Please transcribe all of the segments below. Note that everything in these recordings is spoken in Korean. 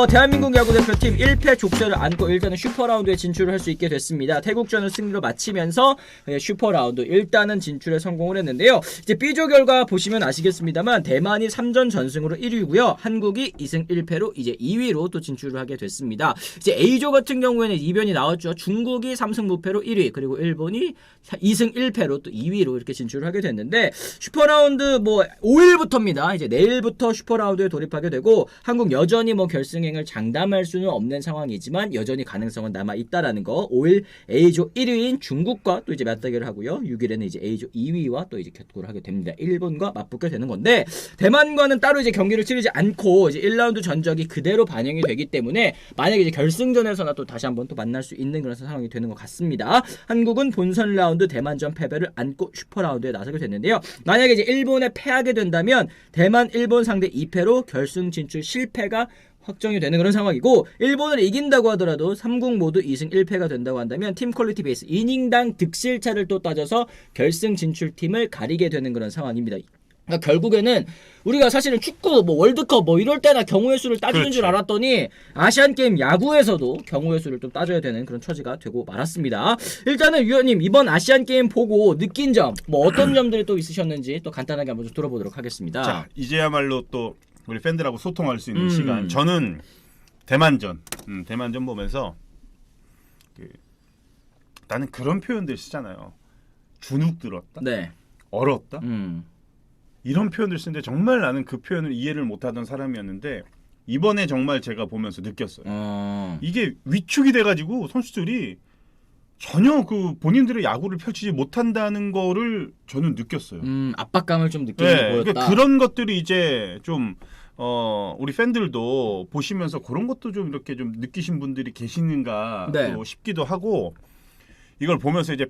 대한민국 야구 대표팀 1패 족쇄를 안고 일단은 슈퍼라운드에 진출을 할 수 있게 됐습니다. 태국전을 승리로 마치면서 슈퍼라운드 일단은 진출에 성공을 했는데요. 이제 B조 결과 보시면 아시겠습니다만 대만이 3전 전승으로 1위고요. 한국이 2승 1패로 이제 2위로 또 진출을 하게 됐습니다. 이제 A조 같은 경우에는 이변이 나왔죠. 중국이 3승 무패로 1위, 그리고 일본이 2승 1패로 또 2위로 이렇게 진출을 하게 됐는데, 슈퍼라운드 뭐 5일부터입니다. 이제 내일부터 슈퍼라운드에 돌입하게 되고, 한국 여전히 뭐 결승행을 장담할 수는 없는 상황이지만 여전히 가능성은 남아 있다라는 거. 5일 A조 1위인 중국과 또 이제 맞대결을 하고요. 6일에는 이제 A조 2위와 또 이제 격돌을 하게 됩니다. 일본과 맞붙게 되는 건데, 대만과는 따로 이제 경기를 치르지 않고 이제 1라운드 전적이 그대로 반영이 되기 때문에 만약에 이제 결승전에서나 또 다시 한번 또 만날 수 있는 그런 상황이 되는 것 같습니다. 한국은 본선 라운드 대만전 패배를 안고 슈퍼라운드에 나서게 됐는데요. 만약에 이제 일본에 패하게 된다면 대만 일본 상대 2패로 결승 진출 실패가 확정이 되는 그런 상황이고, 일본을 이긴다고 하더라도 3국 모두 2승 1패가 된다고 한다면 팀 퀄리티 베이스 이닝당 득실차를 또 따져서 결승 진출팀을 가리게 되는 그런 상황입니다. 그러니까 결국에는 우리가 사실은 축구 뭐 월드컵 뭐 이럴 때나 경우의 수를 따지는 그렇지. 줄 알았더니 아시안게임 야구에서도 경우의 수를 좀 따져야 되는 그런 처지가 되고 말았습니다. 일단은 위원님, 이번 아시안게임 보고 느낀 점 뭐 어떤 점들이 또 있으셨는지 또 간단하게 한번 좀 들어보도록 하겠습니다. 자, 이제야말로 또 우리 팬들하고 소통할 수 있는 시간. 저는 대만전 보면서 나는 그런 표현들 쓰잖아요. 주눅 들었다, 네. 얼었다, 이런 표현들 쓰는데 정말 나는 그 표현을 이해를 못하던 사람이었는데 이번에 정말 제가 보면서 느꼈어요. 이게 위축이 돼가지고 선수들이 전혀 그 본인들의 야구를 펼치지 못한다는 거를 저는 느꼈어요. 압박감을 좀 느끼는 게 보였다. 그러니까 그런 것들이 이제 좀 우리 팬들도 보시면서 그런 것도 좀 이렇게 좀 느끼신 분들이 계시는가 네. 또 싶기도 하고, 이걸 보면서 이제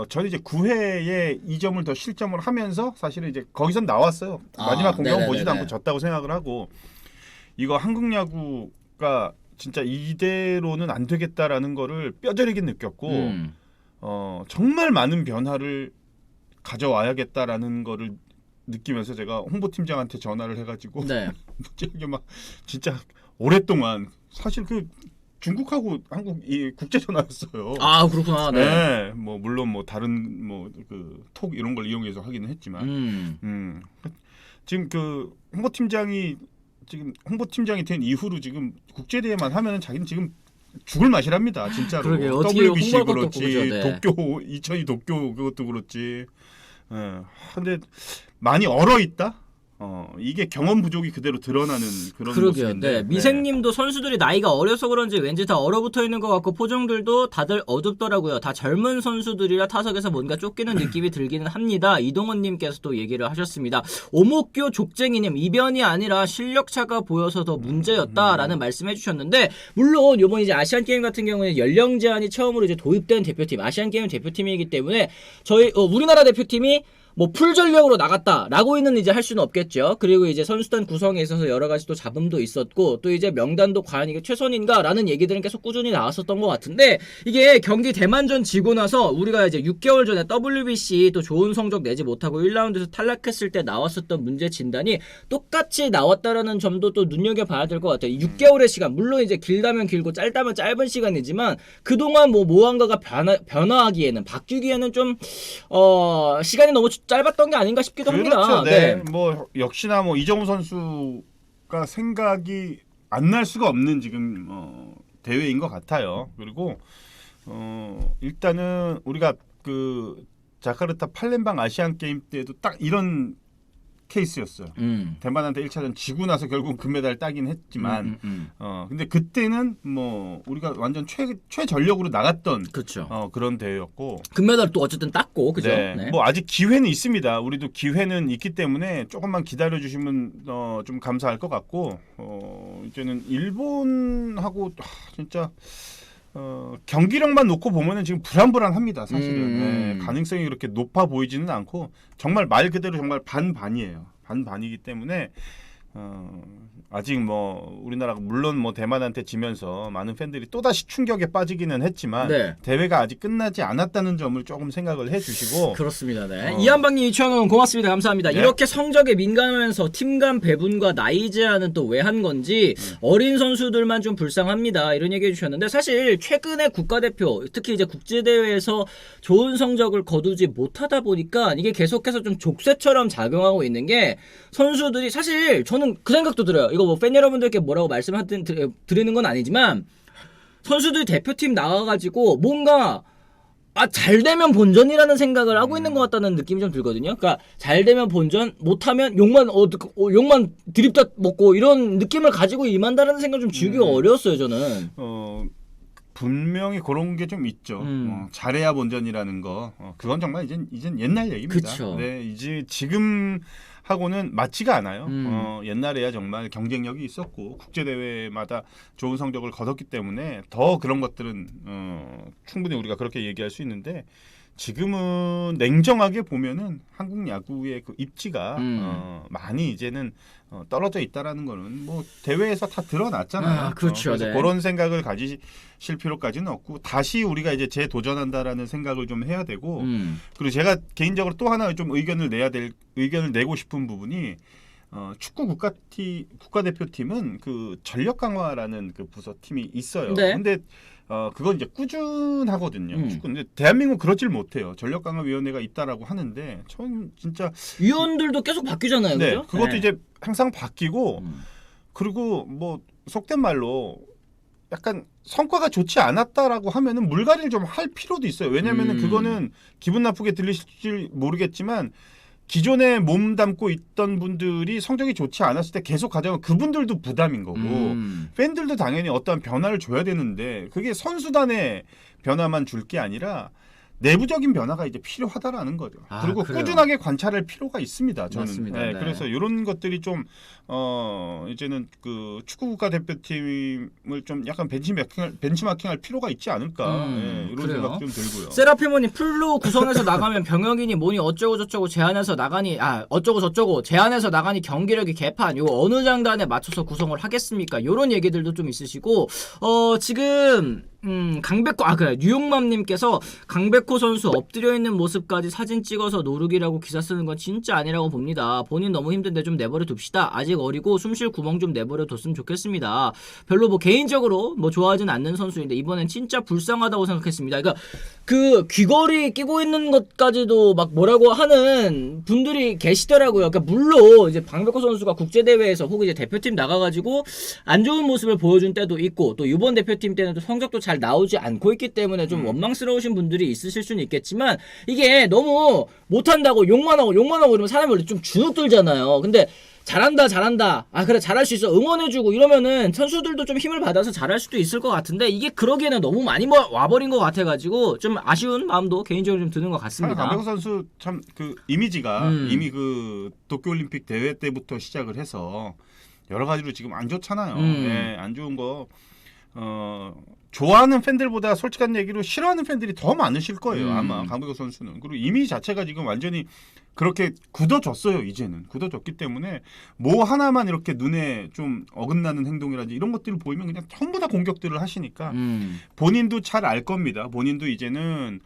저는 이제 9회에 2점을 더 실점을 하면서 사실은 이제 거기선 나왔어요. 마지막 공격은 보지도 않고 졌다고 생각을 하고, 이거 한국 야구가 진짜 이대로는 안 되겠다라는 거를 뼈저리게 느꼈고, 정말 많은 변화를 가져와야겠다라는 거를 느끼면서 제가 홍보팀장한테 전화를 해가지고 네. 이게 막 진짜 오랫동안 사실 그 중국하고 한국 이 국제 전화였어요. 아, 그렇구나. 네. 네, 뭐 물론 뭐 다른 뭐 그 톡 이런 걸 이용해서 하기는 했지만, 지금 그 홍보팀장이 된 이후로 지금 국제 대회만 하면은 자기는 지금 죽을 맛이랍니다, 진짜로. 그러게요. 어떻게 WBC 홍보할 것도 없고, 그렇지, 그죠? 네. 도쿄 2002 도쿄 그것도 그렇지. 근데 많이 얼어 있다. 이게 경험 부족이 그대로 드러나는 그런 그러게요. 모습인데. 네. 미생님도 선수들이 나이가 어려서 그런지 왠지 다 얼어붙어 있는 것 같고 표정들도 다들 어둡더라고요. 다 젊은 선수들이라 타석에서 뭔가 쫓기는 느낌이 들기는 합니다. 이동원님께서 또 얘기를 하셨습니다. 오목교 족쟁이님, 이변이 아니라 실력차가 보여서 더 문제였다라는 말씀해 주셨는데, 물론 이번 이제 아시안 게임 같은 경우는 연령 제한이 처음으로 이제 도입된 대표팀, 아시안 게임 대표팀이기 때문에 저희 우리나라 대표팀이 뭐 풀전력으로 나갔다라고 있는 이제 할 수는 없겠죠. 그리고 이제 선수단 구성에 있어서 여러 가지 또 잡음도 있었고, 또 이제 명단도 과연 이게 최선인가라는 얘기들은 계속 꾸준히 나왔었던 것 같은데, 이게 경기 대만전 지고 나서 우리가 이제 6개월 전에 WBC 또 좋은 성적 내지 못하고 1라운드에서 탈락했을 때 나왔었던 문제 진단이 똑같이 나왔다라는 점도 또 눈여겨봐야 될 것 같아요. 6개월의 시간, 물론 이제 길다면 길고 짧다면 짧은 시간이지만 그동안 뭐 무언가가 변화하기에는, 바뀌기에는 좀 시간이 너무 짧았던 게 아닌가 싶기도 그렇죠. 합니다. 네. 뭐 역시나 뭐 이정우 선수가 생각이 안 날 수가 없는 지금 대회인 것 같아요. 그리고 일단은 우리가 그 자카르타 팔렘방 아시안 게임 때도 딱 이런 케이스였어요. 대만한테 1차전 지고 나서 결국 금메달 따긴 했지만, 근데 그때는 뭐 우리가 완전 최전력으로 나갔던 그렇죠. 그런 대회였고, 금메달 또 어쨌든 땄고, 그죠? 네. 네. 뭐 아직 기회는 있습니다. 우리도 기회는 있기 때문에 조금만 기다려 주시면 좀 감사할 것 같고, 이제는 일본하고 진짜 경기력만 놓고 보면은 지금 불안불안합니다, 사실은. 네, 가능성이 그렇게 높아 보이지는 않고, 정말 말 그대로 정말 반반이에요. 반반이기 때문에 아직 뭐 우리나라가 물론 뭐 대만한테 지면서 많은 팬들이 또다시 충격에 빠지기는 했지만 네. 대회가 아직 끝나지 않았다는 점을 조금 생각을 해주시고 그렇습니다. 네. 이한방님 2,000원 고맙습니다. 감사합니다. 네. 이렇게 성적에 민감하면서 팀 간 배분과 나이 제한은 또 왜 한 건지 어린 선수들만 좀 불쌍합니다. 이런 얘기 해주셨는데 사실 최근에 국가대표 특히 이제 국제대회에서 좋은 성적을 거두지 못하다 보니까 이게 계속해서 좀 족쇄처럼 작용하고 있는 게 선수들이 사실 저는 그 생각도 들어요. 이거 뭐 팬 여러분들께 뭐라고 드리는 건 아니지만 선수들이 대표팀 나가가지고 뭔가 잘 되면 본전이라는 생각을 하고 있는 것 같다는 느낌이 좀 들거든요. 그러니까 잘 되면 본전, 못하면 욕만 드립다 먹고 이런 느낌을 가지고 임한다는 생각 좀 지우기가 어려웠어요, 저는. 분명히 그런 게 좀 있죠. 잘해야 본전이라는 거. 그건 정말 이젠 옛날 얘기입니다. 그쵸. 네, 이제 지금 하고는 맞지가 않아요. 옛날에야 정말 경쟁력이 있었고 국제 대회마다 좋은 성적을 거뒀기 때문에 더 그런 것들은 충분히 우리가 그렇게 얘기할 수 있는데 지금은 냉정하게 보면은 한국 야구의 그 입지가 많이 이제는 떨어져 있다라는 거는 뭐 대회에서 다 드러났잖아요. 그렇죠. 그래서 네. 그런 생각을 가지실 필요까지는 없고 다시 우리가 이제 재도전한다라는 생각을 좀 해야 되고 그리고 제가 개인적으로 또 하나 좀 의견을 내고 싶은 부분이 축구 국가대표팀은 그 전력 강화라는 그 부서팀이 있어요. 네. 근데 그건 이제 꾸준하거든요. 축구는. 근데 대한민국은 그러질 못해요. 전력강화위원회가 있다라고 하는데 전 진짜 위원들도 계속 바뀌잖아요, 네, 그죠? 그것도 네. 이제 항상 바뀌고 그리고 뭐 속된 말로 약간 성과가 좋지 않았다라고 하면은 물갈이를 좀 할 필요도 있어요. 왜냐하면은 그거는 기분 나쁘게 들리실지 모르겠지만 기존에 몸 담고 있던 분들이 성적이 좋지 않았을 때 계속 가져가면 그분들도 부담인 거고 팬들도 당연히 어떠한 변화를 줘야 되는데 그게 선수단의 변화만 줄 게 아니라 내부적인 변화가 이제 필요하다라는 거죠. 그리고 그래요? 꾸준하게 관찰할 필요가 있습니다. 저는. 맞습니다. 네, 네. 그래서 이런 것들이 좀 이제는 그 축구 국가대표팀을 좀 약간 벤치마킹할 필요가 있지 않을까 이런 그래요? 생각 좀 들고요. 세라피모님 풀로 구성해서 나가면 병역이니 뭐니 어쩌고 저쩌고 제한해서 나가니 어쩌고 저쩌고 제한해서 나가니 경기력이 개판 요 어느 장단에 맞춰서 구성을 하겠습니까? 요런 얘기들도 좀 있으시고 지금 강백호 뉴욕맘님께서 강백호 선수 엎드려 있는 모습까지 사진 찍어서 노르기라고 기사 쓰는 건 진짜 아니라고 봅니다. 본인 너무 힘든데 좀 내버려 둡시다. 아직 어리고 숨쉴 구멍 좀 내버려 뒀으면 좋겠습니다. 별로 뭐 개인적으로 뭐 좋아하진 않는 선수인데 이번엔 진짜 불쌍하다고 생각했습니다. 그러니까 그 귀걸이 끼고 있는 것까지도 막 뭐라고 하는 분들이 계시더라고요. 그러니까 물론 이제 강백호 선수가 국제 대회에서 혹은 이제 대표팀 나가가지고 안 좋은 모습을 보여준 때도 있고 또 이번 대표팀 때는 또 성적도 잘 나오지 않고 있기 때문에 좀 원망스러우신 분들이 있으실 수는 있겠지만 이게 너무 못한다고 욕만 하고 이러면 사람이 원래 좀 주눅 들잖아요. 근데 잘한다 그래 잘할 수 있어 응원해주고 이러면은 선수들도 좀 힘을 받아서 잘할 수도 있을 것 같은데 이게 그러기에는 너무 많이 와버린 것 같아가지고 좀 아쉬운 마음도 개인적으로 좀 드는 것 같습니다. 강백호 선수 참 그 이미지가 이미 그 도쿄올림픽 대회 때부터 시작을 해서 여러 가지로 지금 안 좋잖아요. 네, 안 좋은 거 좋아하는 팬들보다 솔직한 얘기로 싫어하는 팬들이 더 많으실 거예요. 아마 강백호 선수는. 그리고 이미지 자체가 지금 완전히 그렇게 굳어졌어요. 이제는 굳어졌기 때문에 뭐 하나만 이렇게 눈에 좀 어긋나는 행동이라든지 이런 것들을 보이면 그냥 전부 다 공격들을 하시니까 본인도 잘 알 겁니다. 본인도 이제는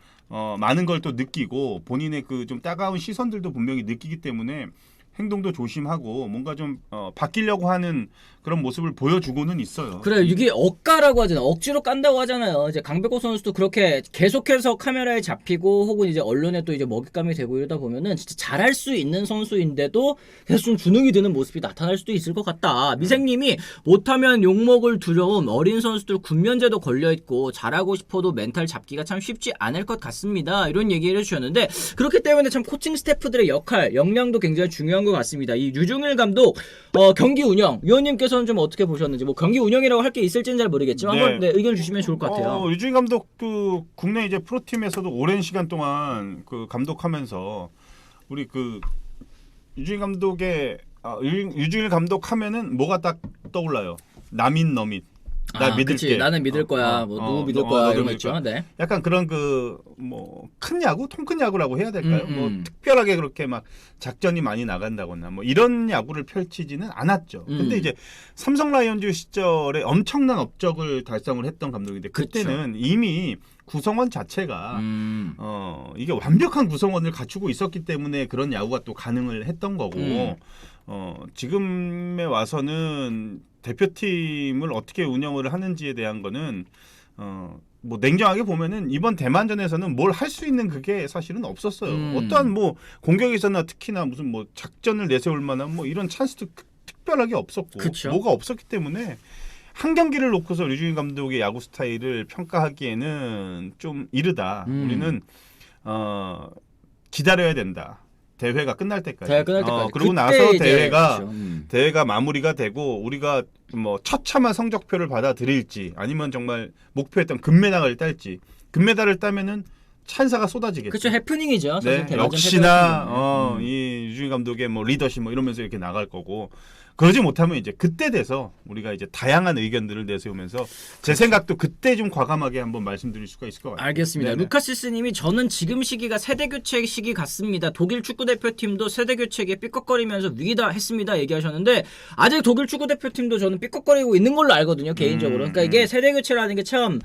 많은 걸 또 느끼고 본인의 그 좀 따가운 시선들도 분명히 느끼기 때문에 행동도 조심하고 뭔가 좀 바뀌려고 하는 그런 모습을 보여주고는 있어요. 그래 이게 억까라고 하잖아요. 억지로 깐다고 하잖아요. 이제 강백호 선수도 그렇게 계속해서 카메라에 잡히고 혹은 이제 언론에 또 이제 먹잇감이 되고 이러다 보면은 진짜 잘할 수 있는 선수인데도 계속 좀 주눅이 드는 모습이 나타날 수도 있을 것 같다. 미생님이 못하면 욕먹을 두려움 어린 선수들 군면제도 걸려있고 잘하고 싶어도 멘탈 잡기가 참 쉽지 않을 것 같습니다. 이런 얘기를 해주셨는데 그렇기 때문에 참 코칭 스태프들의 역할 역량도 굉장히 중요한 것 같습니다. 이 유중일 감독 경기 운영 위원님께서는 좀 어떻게 보셨는지 뭐 경기 운영이라고 할 게 있을지는 잘 모르겠지만 네. 한번 의견 주시면 좋을 것 같아요. 유중일 감독도 국내 이제 프로팀에서도 오랜 시간 동안 그 감독하면서 우리 그 유중일 감독의 유중일 감독 하면은 뭐가 딱 떠올라요? 남인 너밋. 나 믿을게. 그치. 나는 믿을 거야. 뭐 누구 믿을 거야 이런 거 있죠. 네. 약간 그런 그 뭐 큰 야구, 통큰 야구라고 해야 될까요? 뭐 특별하게 그렇게 막 작전이 많이 나간다거나 뭐 이런 야구를 펼치지는 않았죠. 근데 이제 삼성 라이온즈 시절에 엄청난 업적을 달성을 했던 감독인데 그때는 이미 구성원 자체가 이게 완벽한 구성원을 갖추고 있었기 때문에 그런 야구가 또 가능을 했던 거고 지금에 와서는 대표팀을 어떻게 운영을 하는지에 대한 거는 뭐 냉정하게 보면은 이번 대만전에서는 뭘 할 수 있는 그게 사실은 없었어요. 어떠한 뭐 공격에서나 특히나 무슨 뭐 작전을 내세울 만한 뭐 이런 찬스도 특별하게 없었고 그쵸. 뭐가 없었기 때문에 한 경기를 놓고서 류중인 감독의 야구 스타일을 평가하기에는 좀 이르다. 우리는 기다려야 된다. 대회가 끝날 때까지. 대회 끝날 때까지. 그러고 나서 대회가 그렇죠. 대회가 마무리가 되고 우리가 뭐 처참한 성적표를 받아들일지 아니면 정말 목표했던 금메달을 딸지 금메달을 따면은 찬사가 쏟아지겠죠. 그렇죠. 해프닝이죠. 사실 네, 대만전 역시나 이 유중인 감독의 뭐 리더십 뭐 이러면서 이렇게 나갈 거고 그러지 못하면 이제 그때 돼서 우리가 이제 다양한 의견들을 내세우면서 제 생각도 그때 좀 과감하게 한번 말씀드릴 수가 있을 것 같아요. 알겠습니다. 네네. 루카시스님이 저는 지금 시기가 세대 교체 시기 같습니다. 독일 축구 대표팀도 세대 교체에 삐걱거리면서 위기다 했습니다. 얘기하셨는데 아직 독일 축구 대표팀도 저는 삐걱거리고 있는 걸로 알거든요. 개인적으로. 그러니까 이게 세대 교체라는 게 참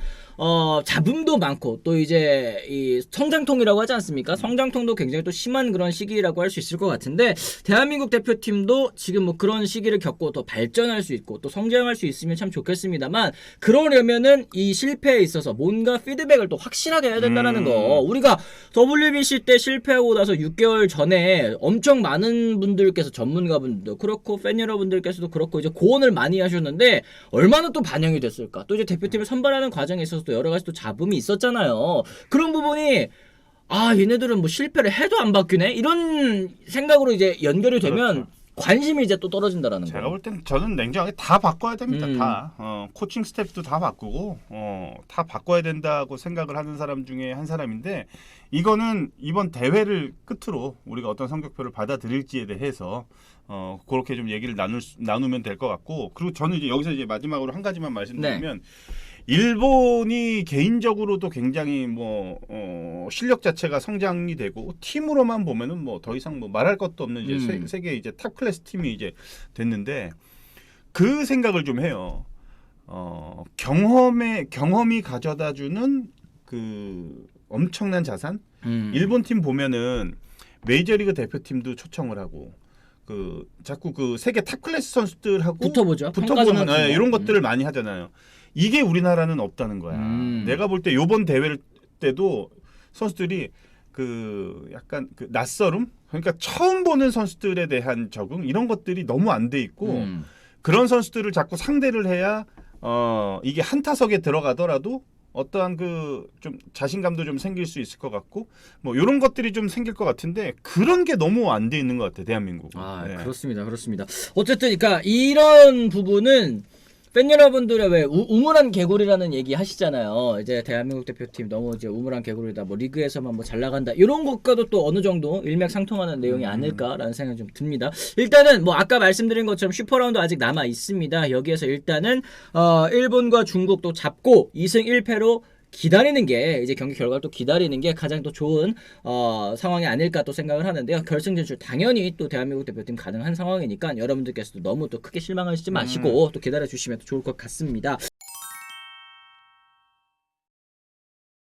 잡음도 많고 또 이제 이 성장통이라고 하지 않습니까? 성장통도 굉장히 또 심한 그런 시기라고 할 수 있을 것 같은데 대한민국 대표팀도 지금 뭐 그런 시기를 겪고 더 발전할 수 있고 또 성장할 수 있으면 참 좋겠습니다만 그러려면은 이 실패에 있어서 뭔가 피드백을 또 확실하게 해야 된다는 거. 우리가 WBC 때 실패하고 나서 6개월 전에 엄청 많은 분들께서 전문가분들도 그렇고 팬 여러분들께서도 그렇고 이제 고언을 많이 하셨는데 얼마나 또 반영이 됐을까? 또 이제 대표팀을 선발하는 과정에 있어서 또 여러 가지 또 잡음이 있었잖아요. 그런 부분이 얘네들은 뭐 실패를 해도 안 바뀌네? 이런 생각으로 이제 연결이 되면 그렇죠. 관심이 이제 또 떨어진다라는 제가 거. 볼 때는 저는 냉정하게 다 바꿔야 됩니다. 다 코칭 스태프도 다 바꾸고 다 바꿔야 된다고 생각을 하는 사람 중에 한 사람인데 이거는 이번 대회를 끝으로 우리가 어떤 성적표를 받아들일지에 대해서 그렇게 좀 얘기를 나누면 될 것 같고 그리고 저는 이제 여기서 이제 마지막으로 한 가지만 말씀드리면 일본이 개인적으로도 굉장히 뭐 실력 자체가 성장이 되고 팀으로만 보면은 뭐 더 이상 뭐 말할 것도 없는 이제 세계 이제 탑 클래스 팀이 이제 됐는데 그 생각을 좀 해요. 경험이 가져다주는 그 엄청난 자산. 일본 팀 보면은 메이저리그 대표팀도 초청을 하고 그 자꾸 그 세계 탑 클래스 선수들하고 붙어보죠. 붙어보는 이런 것들을 많이 하잖아요. 이게 우리나라는 없다는 거야. 내가 볼 때 요번 대회 때도 선수들이 그 약간 그 낯설음, 그러니까 처음 보는 선수들에 대한 적응 이런 것들이 너무 안 돼 있고 그런 선수들을 자꾸 상대를 해야 이게 한 타석에 들어가더라도 어떠한 그 좀 자신감도 좀 생길 수 있을 것 같고 뭐 이런 것들이 좀 생길 것 같은데 그런 게 너무 안 돼 있는 것 같아 대한민국. 네. 그렇습니다. 어쨌든 그러니까 이런 부분은 팬 여러분들의 왜 우물한 개구리라는 얘기 하시잖아요. 이제 대한민국 대표팀 너무 이제 우물한 개구리다. 뭐 리그에서만 뭐 잘 나간다. 이런 것과도 또 어느 정도 일맥상통하는 내용이 아닐까라는 생각이 좀 듭니다. 일단은 뭐 아까 말씀드린 것처럼 슈퍼라운드 아직 남아 있습니다. 여기에서 일단은 일본과 중국 또 잡고 2승 1패로 기다리는 게 이제 경기 결과를 또 기다리는 게 가장 또 좋은 상황이 아닐까 또 생각을 하는데요. 결승 진출 당연히 또 대한민국 대표팀 가능한 상황이니까 여러분들께서도 너무 또 크게 실망하시지 마시고 또 기다려 주시면 또 좋을 것 같습니다.